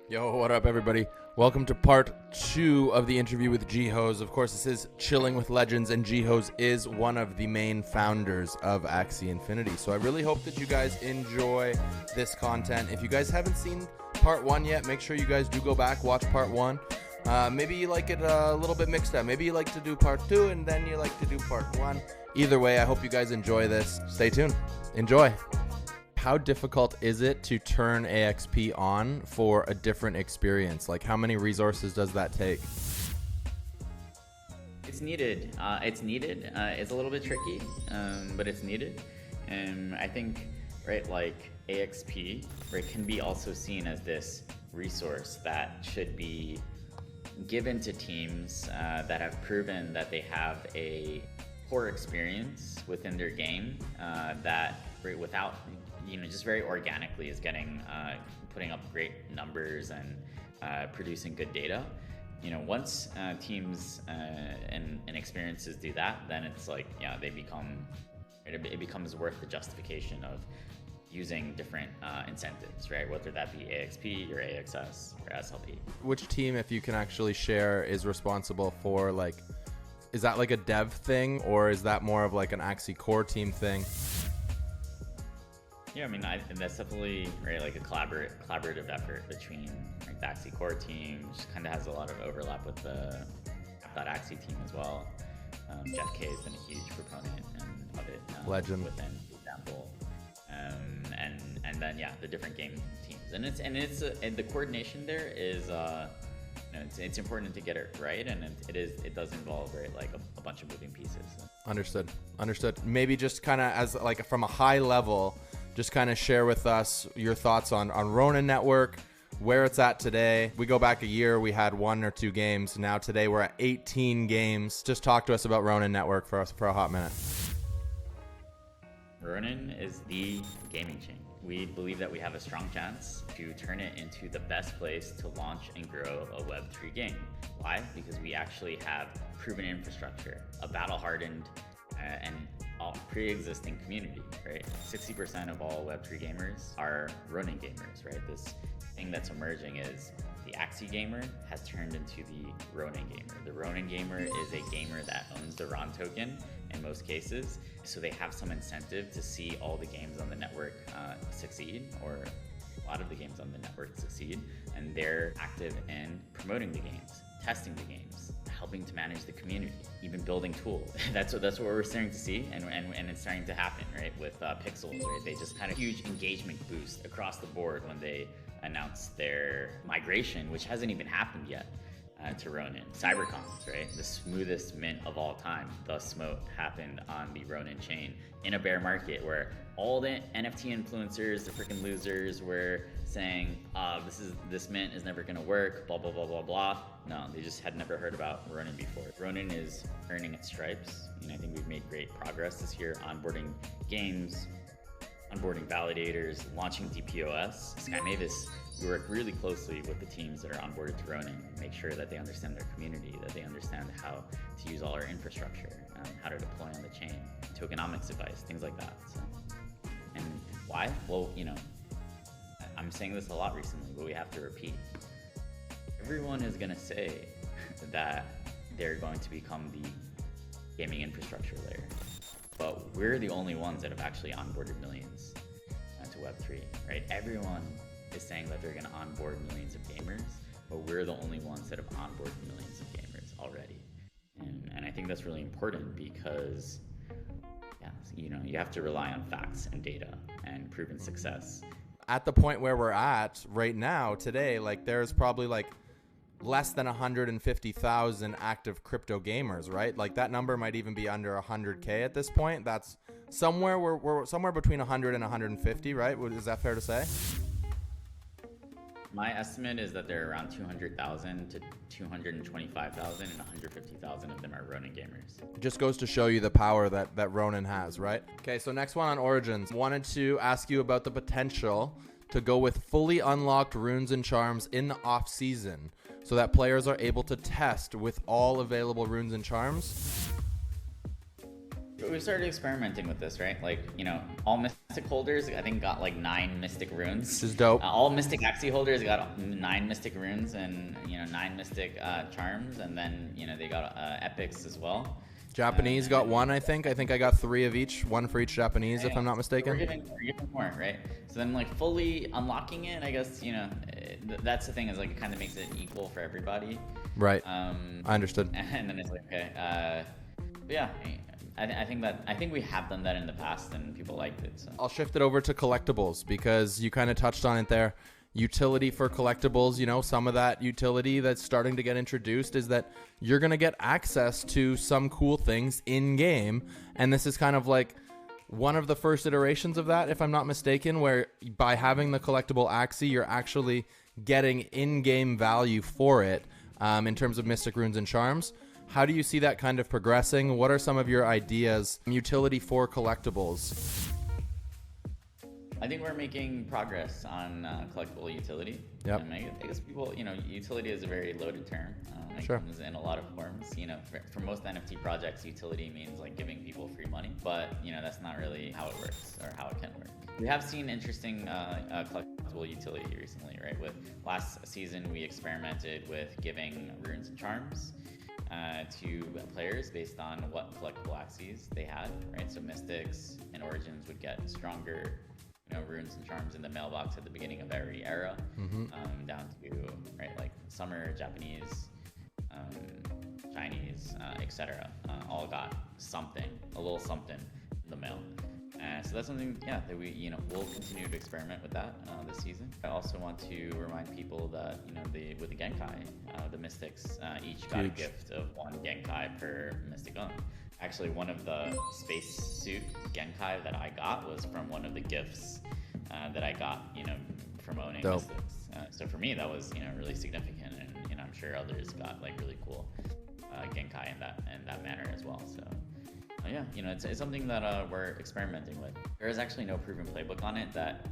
Yo, what up, everybody? Welcome to part 2 of the interview with Jihoz. Of course, this is Chilling with Legends, and Jihoz is one of the main founders of Axie Infinity. So I really hope that you guys enjoy this content. If you guys haven't seen part 1 yet, make sure you guys do go back, watch part 1. Maybe you like it a little bit mixed up. Maybe you like to do part 2, and then you like to do part 1. Either way, I hope you guys enjoy this. Stay tuned. Enjoy. How difficult is it to turn AXP on for a different experience? Like, how many resources does that take? It's needed. It's a little bit tricky, but it's needed. And I think, right, like AXP, right, can be also seen as this resource that should be given to teams that have proven that they have a core experience within their game that, right, without, just very organically is getting, putting up great numbers and producing good data. Once teams and experiences do that, then it's like, it becomes worth the justification of using different incentives, right? Whether that be AXP or AXS or SLP. Which team, if you can actually share, is responsible for, like, is that like a dev thing, or is that more of like an Axie core team thing? Yeah, I mean, that's definitely, right, like a collaborative effort between, like, the Axie core team, which kind of has a lot of overlap with the Axie team as well. Jeff K has been a huge proponent of it. Legend. Within the example. And then, yeah, the different game teams. And the coordination there is, it's important to get it right, and it does involve, right, like a bunch of moving pieces. Understood. Maybe just kind of as like from a high level, just kind of share with us your thoughts on Ronin Network, where it's at today. We go back a year, we had 1 or 2 games. Now today we're at 18 games. Just talk to us about Ronin Network for a hot minute. Ronin is the gaming chain. We believe that we have a strong chance to turn it into the best place to launch and grow a Web3 game. Why? Because we actually have proven infrastructure, a battle-hardened and pre-existing community, right? 60% of all Web3 gamers are Ronin gamers, right? This thing that's emerging is the Axie gamer has turned into the Ronin gamer. The Ronin gamer is a gamer that owns the RON token in most cases, so they have some incentive to see all the games on the network succeed, or a lot of the games on the network succeed, and they're active in promoting the games, testing the games, helping to manage the community, even building tools. That's what we're starting to see, and it's starting to happen, right? With Pixels, right? They just had a huge engagement boost across the board when they announced their migration, which hasn't even happened yet, to Ronin. CyberCons, right? The smoothest mint of all time, the smoke, happened on the Ronin chain in a bear market where all the NFT influencers, the freaking losers, were saying, this mint is never gonna work, blah, blah, blah, blah, blah. No, they just had never heard about Ronin before. Ronin is earning its stripes. I think we've made great progress this year, onboarding games, onboarding validators, launching DPoS. Sky Mavis, we work really closely with the teams that are onboarded to Ronin, make sure that they understand their community, that they understand how to use all our infrastructure, how to deploy on the chain, tokenomics advice, things like that. So, and why? Well, I'm saying this a lot recently, but we have to repeat. Everyone is going to say that they're going to become the gaming infrastructure layer, but we're the only ones that have actually onboarded millions to Web3, right? Everyone is saying that they're going to onboard millions of gamers, but we're the only ones that have onboarded millions of gamers already. And I think that's really important because, you have to rely on facts and data and proven success. At the point where we're at right now, today, like, there's probably like less than 150,000 active crypto gamers, right? Like, that number might even be under 100K at this point. That's somewhere, we're somewhere between 100 and 150, right? Is that fair to say? My estimate is that there are around 200,000 to 225,000, and 150,000 of them are Ronin gamers. It just goes to show you the power that Ronin has, right? Okay, so next one on Origins. Wanted to ask you about the potential to go with fully unlocked runes and charms in the off season, so that players are able to test with all available runes and charms. we started experimenting with this, right? Like, you know, all Mystic holders, I think, got like 9 Mystic runes. This is dope. All Mystic Axie holders got 9 Mystic runes and, you know, 9 Mystic charms, and then, you know, they got epics as well. Japanese got 1, I think. I think I got 3 of each, 1 for each Japanese, if I'm not mistaken. We're giving more, right? So then, like, fully unlocking it, I guess, you know, that's the thing, is like it kind of makes it equal for everybody. Right. I understood. And then it's like, okay, but yeah, I think we have done that in the past and people liked it. So I'll shift it over to collectibles, because you kind of touched on it there. Utility for collectibles, you know, some of that utility that's starting to get introduced is that you're going to get access to some cool things in game. And this is kind of like one of the first iterations of that, if I'm not mistaken, where by having the collectible Axie, you're actually getting in-game value for it in terms of Mystic Runes and Charms. How do you see that kind of progressing? What are some of your ideas? Utility for collectibles. I think we're making progress on collectible utility. Yep. And I guess people, you know, utility is a very loaded term. It Sure. comes in a lot of forms. You know, for most NFT projects, utility means like giving people free money, but you know, that's not really how it works or how it can work. We have seen interesting collectible utility recently, right? With last season, we experimented with giving runes and charms to players based on what collectible Axies they had, right? So Mystics and Origins would get stronger, you know, runes and charms in the mailbox at the beginning of every era, down to, right, like Summer, Japanese, Chinese, etc. All got something, a little something in the mail. So that's something, yeah, that we, you know, we'll continue to experiment with that this season. I also want to remind people that, you know, with the Genkai, the Mystics each got a gift of 1 Genkai per Mystic owned. Actually, one of the spacesuit Genkai that I got was from one of the gifts that I got, you know, from owning Dope. Mystics. So for me, that was, you know, really significant, and you know, I'm sure others got like really cool Genkai in that manner as well. So yeah, you know, it's something that we're experimenting with. There is actually no proven playbook on it that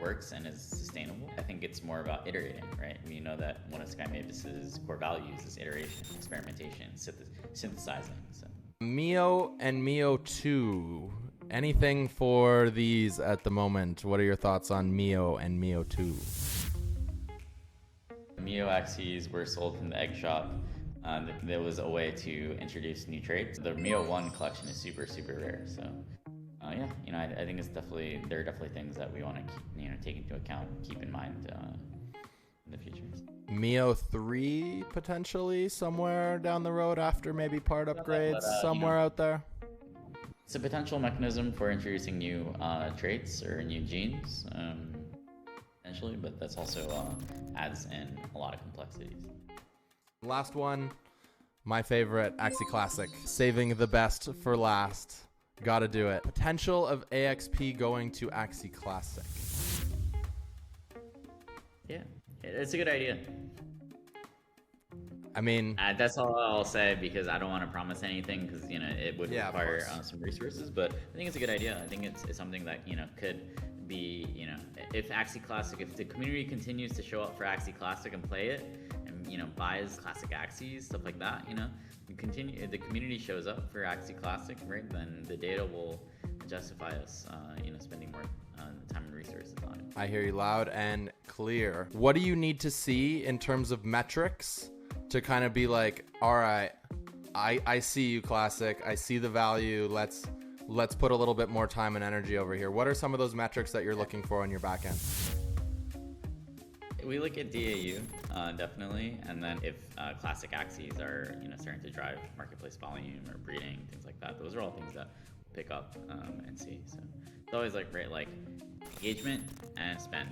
works and is sustainable. I think it's more about iterating, right? We know that one of Sky Mavis's core values is iteration, experimentation, synthesizing. So. Mio and Mio 2. Anything for these at the moment? What are your thoughts on Mio and Mio 2? The Mio Axies were sold from the egg shop. There was a way to introduce new traits. The Mio 1 collection is super, super rare. So yeah, you know, I think there are definitely things that we want to keep, you know, take into account, keep in mind in the future. Mio 3 potentially somewhere down the road after maybe part upgrades, somewhere out there. It's a potential mechanism for introducing new traits or new genes, potentially, but that's also adds in a lot of complexities. Last one, my favorite, Axie Classic. Saving the best for last. Gotta do it. Potential of AXP going to Axie Classic. Yeah, it's a good idea. I mean, that's all I'll say, because I don't want to promise anything, because, you know, it would require some resources, but I think it's a good idea. I think it's something that, you know, could be, you know, if Axie Classic, if the community continues to show up for Axie Classic and play it, and, you know, buys classic Axies, stuff like that, you know, the community shows up for Axie Classic, right, then the data will justify us, you know, spending more time and resources on it. I hear you loud and clear. What do you need to see in terms of metrics to kind of be like, all right, I see you, Classic. I see the value. Let's put a little bit more time and energy over here. What are some of those metrics that you're looking for on your back end? We look at DAU, definitely, and then if classic Axies are, you know, starting to drive marketplace volume or breeding, things like that, those are all things that we'll pick up and see. So it's always like, right, like engagement and spend.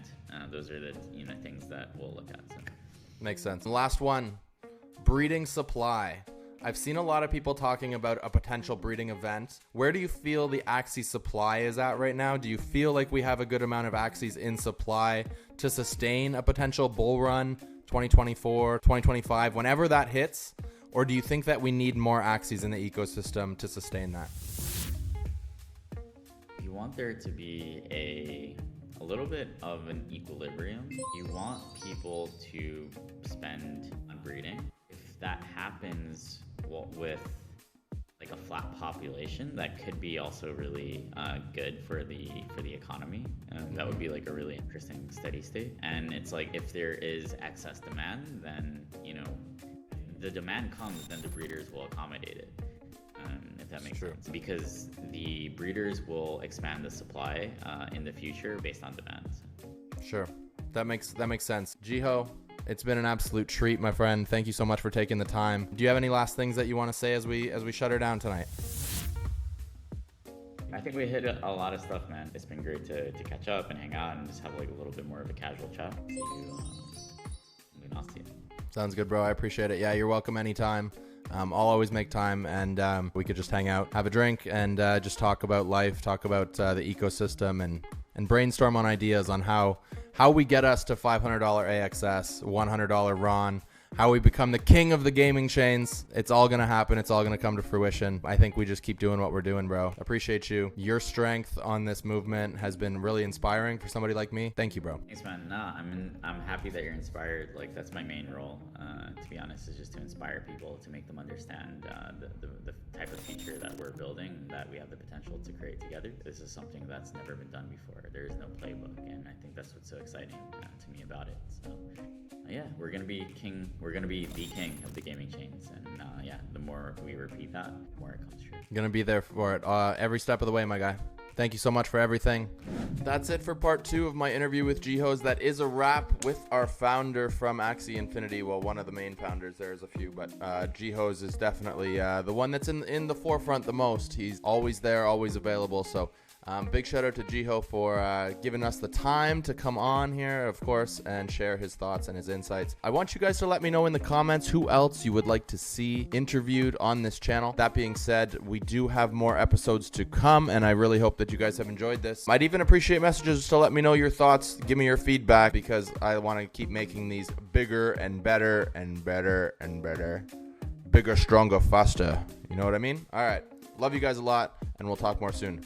Those are the, you know, things that we'll look at. So. Makes sense. Last one, breeding supply. I've seen a lot of people talking about a potential breeding event. Where do you feel the Axie supply is at right now? Do you feel like we have a good amount of Axies in supply to sustain a potential bull run 2024, 2025, whenever that hits? Or do you think that we need more Axies in the ecosystem to sustain that? You want there to be a little bit of an equilibrium. You want people to spend on breeding. If that happens, well, with like like a flat population, that could be also really good for the economy. That would be like a really interesting steady state. And it's like, if there is excess demand, then the demand comes, then the breeders will accommodate it. If that makes sense, because the breeders will expand the supply in the future based on demand. Sure, that makes sense. Jiho, it's been an absolute treat, my friend. Thank you so much for taking the time. Do you have any last things that you want to say as we shut her down tonight? I think we hit a lot of stuff, man. It's been great to catch up and hang out and just have like a little bit more of a casual chat. See you I'll see you. Sounds good, bro. I appreciate it. Yeah, you're welcome anytime. I'll always make time, and we could just hang out, have a drink, and just talk about life, talk about the ecosystem, and brainstorm on ideas on how we get us to $500 AXS, $100 RON, how we become the king of the gaming chains. It's all going to happen. It's all going to come to fruition. I think we just keep doing what we're doing, bro. Appreciate you. Your strength on this movement has been really inspiring for somebody like me. Thank you, bro. Thanks, man. No, I'm happy that you're inspired. Like, that's my main role, to be honest, is just to inspire people, to make them understand the type of feature that we're building, that we have the potential to create together. This is something that's never been done before. There is no playbook, and I think that's what's so exciting to me about it. So yeah, we're gonna be king. We're gonna be the king of the gaming chains, and the more we repeat that, the more it comes true. Gonna be there for it every step of the way, my guy. Thank you so much for everything. That's it for part 2 of my interview with Jihoz. That is a wrap with our founder from Axie Infinity. Well, one of the main founders. There's a few, but Jihoz is definitely the one that's in the forefront the most. He's always there, always available. So big shout out to Jiho for giving us the time to come on here, of course, and share his thoughts and his insights. I want you guys to let me know in the comments who else you would like to see interviewed on this channel. That being said, we do have more episodes to come, and I really hope that you guys have enjoyed this. I'd even appreciate messages to let me know your thoughts. Give me your feedback, because I want to keep making these bigger and better and better and better. Bigger, stronger, faster. You know what I mean? All right. Love you guys a lot, and we'll talk more soon.